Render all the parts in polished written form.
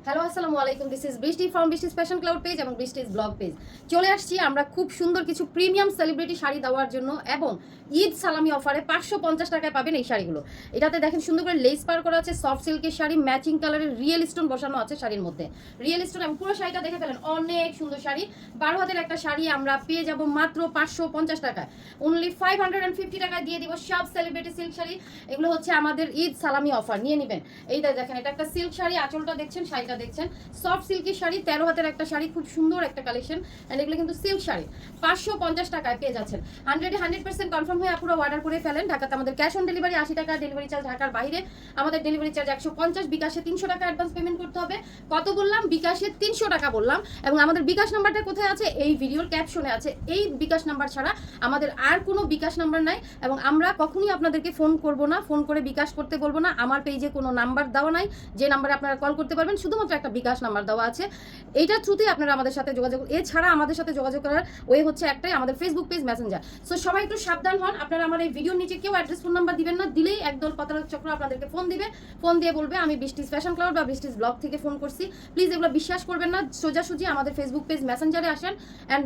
Hello আসসালামু আলাইকুম, this is বৃষ্টি ফ্রম বৃষ্টিজ ফ্যাশন ক্লাউড পেজ এবং বৃষ্টিজ ব্লগ পেজ। চলে আসছি আমরা খুব সুন্দর কিছু প্রিমিয়াম সেলিব্রিটি শাড়ি দেওয়ার জন্য এবং ঈদ সালামি অফারে 550 টাকায় পাবেন এই শাড়িগুলো। এটাতে দেখেন সুন্দর করে লেস পার করা আছে, সফট সিল্কের শাড়ি, ম্যাচিং কালারের রিয়েল স্টোন বসানো আছে শাড়ির মধ্যে। রিয়েল স্টোন এবং পুরো শাড়িটা দেখে ফেলেন, অনেক সুন্দর শাড়ি। 12 হাতের একটা শাড়ি আমরা পেয়ে যাব মাত্র 550 টাকায়, অনলি 550 টাকায় দিয়ে দিব সব সেলিব্রিটি সিল্ক শাড়ি। এগুলো হচ্ছে আমাদের ঈদ সালামি অফার, নিয়ে নেবেন। এইটা দেখেন, এটা একটা সিল্ক শাড়ি, আঁচলটা দেখছেন, শাড়িটা দেখছেন, সফট সিল্কের শাড়ি, 13 হাতের একটা শাড়ি, খুব সুন্দর একটা কালেকশন। এন্ড এগুলো কিন্তু সিল্ক শাড়ি 550 টাকায় পেয়ে যাচ্ছেন। 100% কনফার্ম হয়ে পুরো অর্ডার করে ফেলেন। ঢাকাতে আমাদের ক্যাশ অন ডেলিভারি 80 টাকা, ডেলিভারি চার্জ ঢাকার বাইরে আমাদের ডেলিভারি চার্জ 150, বিকাশে 300 টাকা অ্যাডভান্স পেমেন্ট করতে হবে। কত বললাম? বিকাশে 300 টাকা বললাম। এবং আমাদের বিকাশ নাম্বারটা কোথায় আছে? এই ভিডিওর ক্যাপশনে আছে। এই বিকাশ নাম্বার ছাড়া আমাদের আর কোনো বিকাশ নাম্বার নাই এবং আমরা কখনোই আপনাদেরকে ফোন করব না, ফোন করে বিকাশ করতে বলবো না। আমার পেজে কোনো নাম্বার দেওয়া নাই যে নাম্বারে আপনারা কল করতে পারবেন, শুধুমাত্র একটা বিকাশ নাম্বার দেওয়া আছে। এইটার থ্রুতেই আপনারা আমাদের সাথে যোগাযোগ, এছাড়া আমাদের সাথে যোগাযোগ করার ওয়ে হচ্ছে একটাই, আমাদের ফেসবুক পেজ মেসেঞ্জার। সো সবাই একটু সাবধান হন। আপনারা আমার এই ভিডিওর নিচে কেউ অ্যাড্রেস ফোন নাম্বার দিবেন না, দিলেই একদল প্রতারক চক্র আপনাদেরকে ফোন দিবে, ফোন দিয়ে বলবে আমি বৃষ্টিজ ফ্যাশন ক্লাউড বা বৃষ্টিজ ব্লগ থেকে ফোন করছি। প্লিজ এগুলো বিশ্বাস করবেন না, সোজাসুজি আমাদের ফেসবুক পেজ মেসেঞ্জারে আসেন। অ্যান্ড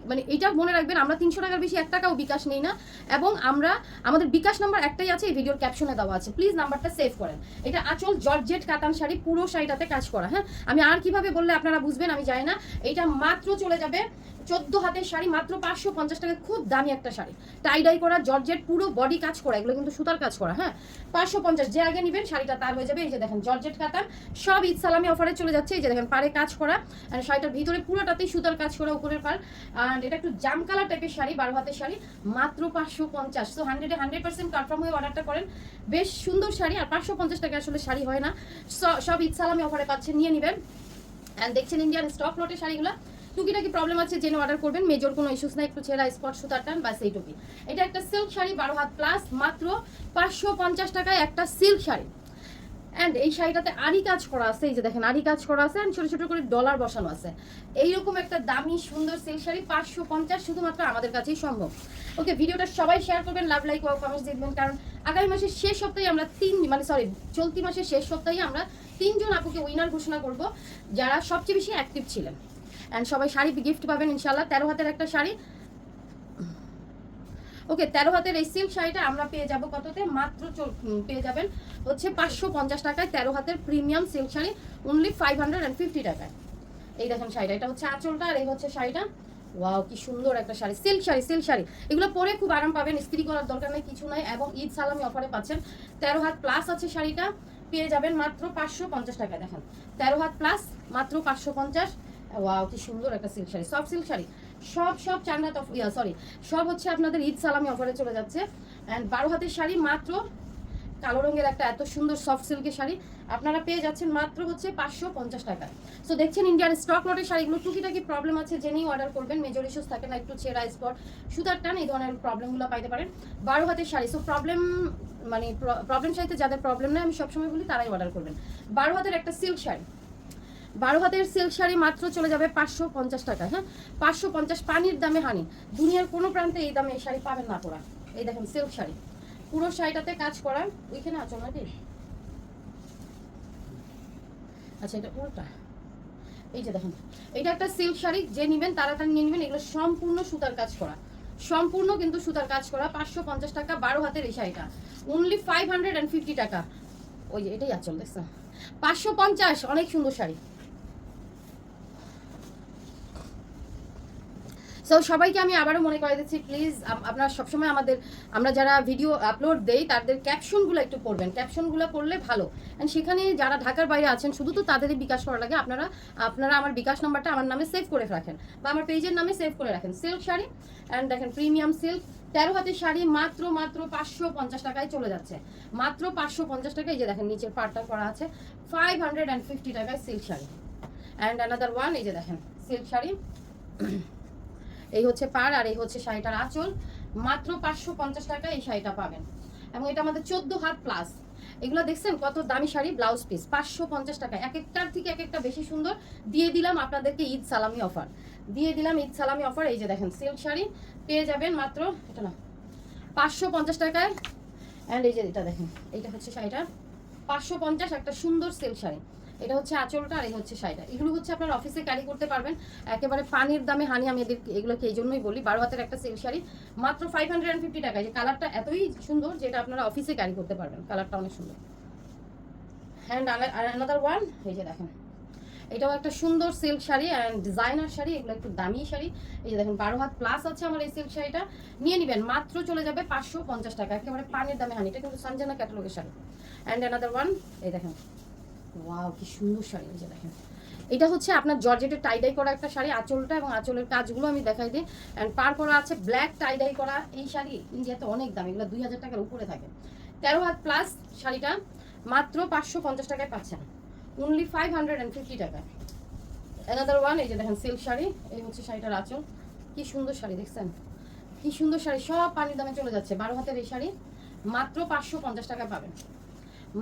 মানে এটা মনে রাখবেন, আমরা 300 টাকার বেশি 1 টাকাও বিকাশ নেই না। এবং আমরা আমাদের বিকাশ নাম্বার একটাই আছে, এই ভিডিওর ক্যাপশনে দেওয়া আছে, প্লিজ নাম্বারটা সেভ করেন। এটা আঁচল জর্জেট কাতান শাড়ি, পুরো শাড়িটাতে কাজ করা। হ্যাঁ, আমি আর কিভাবে বললে আপনারা বুঝবেন আমি জানি না। এইটা মাত্র চলে যাবে 14 হাতের শাড়ি, মাত্র 550 টাকা। খুব দামি একটা শাড়ি, টাইডাই করা, জর্জেট, পুরো বডি কাজ করা, এগুলো কিন্তু সুতার কাজ করা। হ্যাঁ, 550, যে আগে নেবেন শাড়িটা তার হয়ে যাবে। এই যে দেখেন জর্জেট কাতান, সব ঈদ সালামি অফারে চলে যাচ্ছে। এই যে দেখেন পাড়ে কাজ করা, আর শাড়িটার ভিতরে পুরোটাতেই সুতার কাজ করা, উপরের পাড়। আর এটা একটু জাম কালার টাইপের শাড়ি, 12 হাতের শাড়ি, মাত্র 550। সো 100% কনফার্ম হয়ে অর্ডারটা করেন। বেশ সুন্দর শাড়ি, আর 550 টাকা আসলে শাড়ি হয় না। সব ঈদ সালামি অফারে পাচ্ছেন, নিয়ে নেবেন। অ্যান্ড দেখছেন ইন্ডিয়ান স্টক লটের শাড়িগুলো। টুকিটাকি প্রবলেম আছে জেনে অর্ডার করবেন, মেজর কোনো ইস্যুস নাই, একটু ছেঁড়া স্পট সুতার টান বা সেই টুকি। এটা একটা সিল্ক শাড়ি, 12 হাত প্লাস, মাত্র 550 টাকায় একটা সিল্ক শাড়ি। অ্যান্ড এই শাড়িটাতে আরি কাজ করা আছে, এই যে দেখেন আরি কাজ করা আছে, অ্যান্ড ছোটো ছোটো করে ডলার বসানো আছে। এইরকম একটা দামি সুন্দর সিল্ক শাড়ি 550, শুধুমাত্র আমাদের কাছেই সম্ভব। ওকে, ভিডিওটা সবাই শেয়ার করবেন, লাভ লাইক ও কমেন্টস দিবেন, কারণ আগামী মাসের শেষ সপ্তাহে আমরা চলতি মাসের শেষ সপ্তাহে আমরা 3 জন আপুকে উইনার ঘোষণা করব যারা সবচেয়ে বেশি অ্যাক্টিভ ছিলেন। অ্যান্ড সবাই শাড়ি গিফট পাবেন ইনশাল্লাহ। 13 হাতের একটা শাড়ি। ওকে, 13 হাতের এই সিল্ক শাড়িটা আমরা পেয়ে যাব কততে? মাত্র পেয়ে যাবেন হচ্ছে 550 টাকায়। 13 হাতের প্রিমিয়াম সিল্ক শাড়ি, অনলি 550 টাকায়। এই দেখেন শাড়িটা, এটা হচ্ছে আঁচলটা, আর এই হচ্ছে শাড়িটা। ওয়াও, কি সুন্দর একটা শাড়ি, সিল্ক শাড়ি, সিল্ক শাড়ি। এগুলো পরে খুব আরাম পাবেন, ইস্ত্রি করার দরকার নেই, কিছু নাই। এবং ঈদ সালামি অফারে পাচ্ছেন। 13 হাত প্লাস আছে শাড়িটা, পেয়ে যাবেন মাত্র 550 টাকা। দেখেন 13 হাত প্লাস, মাত্র 550। ওয়াও, কি সুন্দর একটা silk sari, soft silk sari. সব চান্নাত সব হচ্ছে আপনাদের ঈদ সালামি অফারে চলে যাচ্ছে। অ্যান্ড 12 হাতের শাড়ি, মাত্র কালো রঙের একটা এত সুন্দর সফট সিল্কের শাড়ি আপনারা পেয়ে যাচ্ছেন মাত্র হচ্ছে 550 টাকা। সো দেখছেন ইন্ডিয়ান স্টক লটের শাড়িগুলো। টুকিটাকি প্রবলেম আছে জেনেই অর্ডার করবেন, মেজর ইস্যুস থাকে না, একটু ছেঁড়া স্পট সুতার টান, এই ধরনের প্রবলেমগুলো পাইতে পারেন। 12 হাতের শাড়ি, সো প্রবলেম শাড়িতে যাদের প্রবলেম নেই, আমি সবসময় বলি তারাই অর্ডার করবেন। 12 হাতের একটা সিল্ক শাড়ি, 12 হাতের সিল্ক শাড়ি মাত্র চলে যাবে 550 টাকা। হ্যাঁ, 550, পানির দামে হানি। দুনিয়ার কোনো প্রান্তে এই দামে এই শাড়ি পাবেন না পরা। এই দেখেন সিল্ক শাড়ি, পুরো শাড়িটাতে কাজ করা। ওইখানে আছো নাকি? আচ্ছা, এটা উল্টা। এই যে দেখেন, এটা একটা সিল্ক শাড়ি, যে নেবেন তাড়াতাড়ি নিয়ে নেবেন। এগুলো সম্পূর্ণ সুতার কাজ করা, সম্পূর্ণ কিন্তু সুতার কাজ করা। 550 টাকা 12 হাতের এই শাড়িটা, অনলি 550 টাকা। ওই যে এটাই আচল, দেখছেন? 550, অনেক সুন্দর শাড়ি। সো সবাইকে আমি আবারও মনে করে দিচ্ছি, প্লিজ আপনারা সবসময় আমরা যারা ভিডিও আপলোড দেই তাদের ক্যাপশনগুলো একটু পড়বেন, ক্যাপশনগুলো পড়লে ভালো। অ্যান্ড সেখানে যারা ঢাকার বাইরে আছেন, শুধু তো তাদেরই বিকাশ করা লাগে। আপনারা আমার বিকাশ নাম্বারটা আমার নামে সেভ করে রাখেন বা আমার পেজের নামে সেভ করে রাখেন। সিল্ক শাড়ি, অ্যান্ড দেখেন প্রিমিয়াম সিল্ক, 13 হাতের শাড়ি, মাত্র 550 টাকায় চলে যাচ্ছে, মাত্র 550 টাকা। এই যে দেখেন নিচের পাড়টা করা আছে, 550 টাকায় silk sari. And another one, এই যে দেখেন সিল্ক শাড়ি, এই হচ্ছে পাড়, আর এই হচ্ছে শাড়িটার আঁচল। মাত্র 550 টাকা এই শাড়িটা পাবেন। এবং এটা আমাদের 14 হাত প্লাস। এগুলো দেখছেন কত দামি শাড়ি, ব্লাউজ পিস 550 টাকা। এক একটার থেকে এক একটা বেশি সুন্দর। দিয়ে দিলাম আপনাদেরকে ঈদ সালামি অফার, দিয়ে দিলাম ঈদ সালামি অফার। এই যে দেখেন সিল্ক শাড়ি পেয়ে যাবেন মাত্র, এটা না, 550 টাকায়। অ্যান্ড এই যে এটা দেখেন, এইটা হচ্ছে শাড়িটা 550, একটা সুন্দর সিল্ক শাড়ি। এটা হচ্ছে আঁচলটা আর এই হচ্ছে শাড়িটা। এগুলো হচ্ছে আপনার অফিসে ক্যারি করতে পারবেন একেবারে পানির দামে হানি। আমি এগুলোকে এই জন্যই বলি 12 হাতের একটা সিল্ক শাড়ি মাত্র 550 টাকায়। যে কালারটা এতই সুন্দর যেটা আপনারা অফিসে ক্যারি করতে পারবেন, কালারটা অনেক সুন্দর। অ্যান্ড আনাদার ওয়ান, এই যে দেখেন এটাও একটা সুন্দর silk sari and designer sari, এগুলো একটু দামি শাড়ি। এই যে দেখেন 12 হাত প্লাস আছে আমার এই সিল্ক শাড়িটা, নিয়ে নেবেন মাত্র চলে যাবে 550 টাকা, একেবারে পানির দামে হানি। এটা কিন্তু সঞ্জনা ক্যাটালগের শাড়ি। অ্যান্ড অ্যানাদার ওয়ান, এই দেখেন ওয়াও কি সুন্দর শাড়ি। এই যে দেখেন এটা হচ্ছে আপনার জর্জেটের টাইডাই করা একটা শাড়ি, আঁচলটা এবং আঁচলের কাজগুলো আমি দেখাই দিই। অ্যান্ড পার করা আছে ব্ল্যাক টাইডাই করা এই শাড়ি। ইন্ডিয়াতে অনেক দাম, এগুলো 2000 টাকার উপরে থাকে। 13 হাত প্লাস শাড়িটা মাত্র 550 টাকায় পাচ্ছেন, অনলি 550 টাকায়। অ্যানাদার ওয়ান, এই যে দেখেন সিল্ক শাড়ি, এই হচ্ছে শাড়িটার আঁচল। কি সুন্দর শাড়ি দেখছেন, কি সুন্দর শাড়ি, সব পানির দামে চলে যাচ্ছে। 12 হাতের এই শাড়ি মাত্র 550 টাকা পাবেন,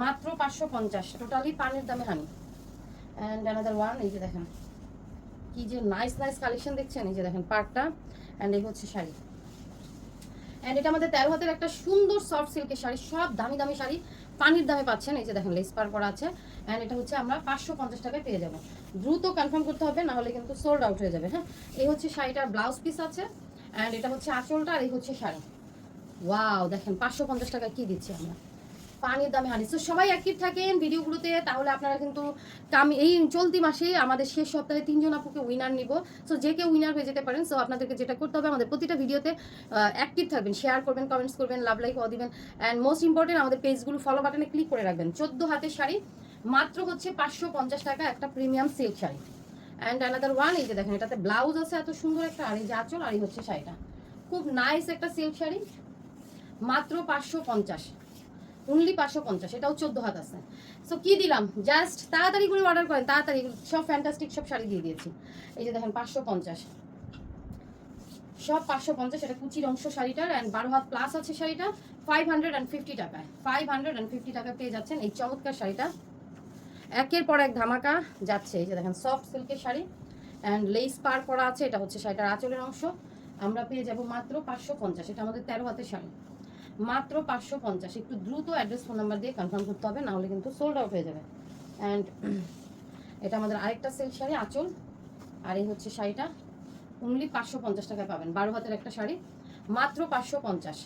মাত্র 550, টোটালি পানির দামে হানি। অ্যান্ড অ্যানাদার ওয়ান, এই যে দেখেন কি যে নাইস নাইস কালেকশন দেখছেন। এই যে দেখেন পার্টটা অ্যান্ড এই হচ্ছে শাড়ি। অ্যান্ড এটা আমাদের 13 হাতের একটা সুন্দর সফট সিল্কের শাড়ি, সব দামি দামি শাড়ি পানির দামে পাচ্ছেন। এই যে দেখেন লেস পার করা আছে। অ্যান্ড এটা হচ্ছে আমরা 550 টাকায় পেয়ে যাবো। দ্রুত কনফার্ম করতে হবে, নাহলে কিন্তু সোল্ড আউট হয়ে যাবে। হ্যাঁ, এই হচ্ছে শাড়িটার ব্লাউজ পিস আছে অ্যান্ড এটা হচ্ছে আঁচলটা আর এই হচ্ছে শাড়ি। ওয়াও দেখেন 550 টাকায় কি দিচ্ছি আমরা, পানির দামে হানি। সো সবাই অ্যাক্টিভ থাকেন ভিডিওগুলোতে, তাহলে আপনারা কিন্তু এই চলতি মাসে আমাদের শেষ সপ্তাহে 3 জন আপুকে উইনার নিব। সো যে কেউ উইনার হয়ে যেতে পারেন। সো আপনাদেরকে যেটা করতে হবে, আমাদের প্রতিটা ভিডিওতে অ্যাক্টিভ থাকবেন, শেয়ার করবেন, কমেন্টস করবেন, লাভ লাইক ও দিবেন। অ্যান্ড মোস্ট ইম্পর্টেন্ট আমাদের পেজগুলো ফলো বাটনে ক্লিক করে রাখবেন। 14 হাতের শাড়ি মাত্র হচ্ছে 550 টাকা, একটা premium silk sari. And another one, এই যে দেখেন এটাতে ব্লাউজ আছে এত সুন্দর একটা, আর এই যে আঁচল আর এই হচ্ছে শাড়িটা, খুব নাইস একটা সিল্ক শাড়ি, মাত্র 550, অনলি 550। এটাও 14 হাত আছে। সো কি দিলাম, জাস্ট তাড়াতাড়ি করে অর্ডার করেন, তাড়াতাড়ি সব ফ্যান্টাস্টিক সব শাড়ি দিয়ে দিয়েছি। এই যে দেখেন 550, সব 550। এটা কুচির অংশ শাড়িটার অ্যান্ড 12 হাত প্লাস আছে শাড়িটা, 550 টাকায়, 550 টাকায় পেয়ে যাচ্ছেন এই চমৎকার শাড়িটা। একের পর এক ধামাকা যাচ্ছে। এই যে দেখেন সফট সিল্কের শাড়ি অ্যান্ড লেস পার করা আছে, এটা হচ্ছে শাড়িটার আঁচলের অংশ। আমরা পেয়ে যাব মাত্র 550। এটা আমাদের 13 হাতের শাড়ি, মাত্র 550। একটু দ্রুত অ্যাড্রেস ফোন নাম্বার দিয়ে কনফার্ম করতে হবে, নাহলে কিন্তু সোল্ড আউট হয়ে যাবে। অ্যান্ড এটা আমাদের আরেকটা সিল্ক শাড়ি, আঁচল আর এই হচ্ছে শাড়িটা, অনলি 550 টাকায় পাবেন। 12 হাতের একটা শাড়ি, মাত্র 550।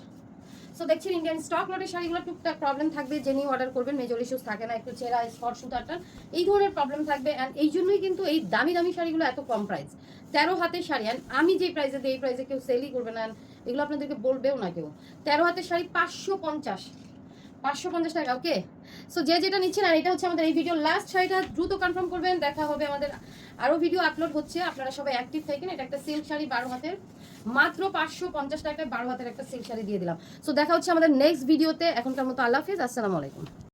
সো দেখছেন ইন্ডিয়ান স্টক লটের শাড়িগুলো টুকটাক প্রবলেম থাকবে, যে নিয়ে অর্ডার করবেন মেজর ইস্যুস থাকে না, একটু চেরা স্পট সুতারটার এই ধরনের প্রবলেম থাকবে। অ্যান্ড এই জন্যই কিন্তু এই দামি দামি শাড়িগুলো এত কম প্রাইস, 13 হাতের শাড়ি। অ্যান্ড আমি যে প্রাইসে দিই এই প্রাইসে কেউ সেলই করবে না, এগুলো আপনাদেরকে বলবেও না কেউ। 13 হাতের শাড়ি 550 টাকা। ওকে, সো যে যেটা নিচ্ছেন। আর এটা হচ্ছে আমাদের এই ভিডিও লাস্ট শাড়িটা, দ্রুত কনফার্ম করবেন। দেখা হবে, আমাদের আরও ভিডিও আপলোড হচ্ছে, আপনারা সবাই অ্যাক্টিভ থাকেন। এটা একটা সিল্ক শাড়ি 12 হাতের, মাত্র 550 টাকায় 12 হাতের একটা সিল্ক শাড়ি দিয়ে দিলাম। সো দেখা হচ্ছে আমাদের নেক্সট ভিডিওতে। এখনকার মতো আল্লাহ হাফিজ, আসসালামু আলাইকুম।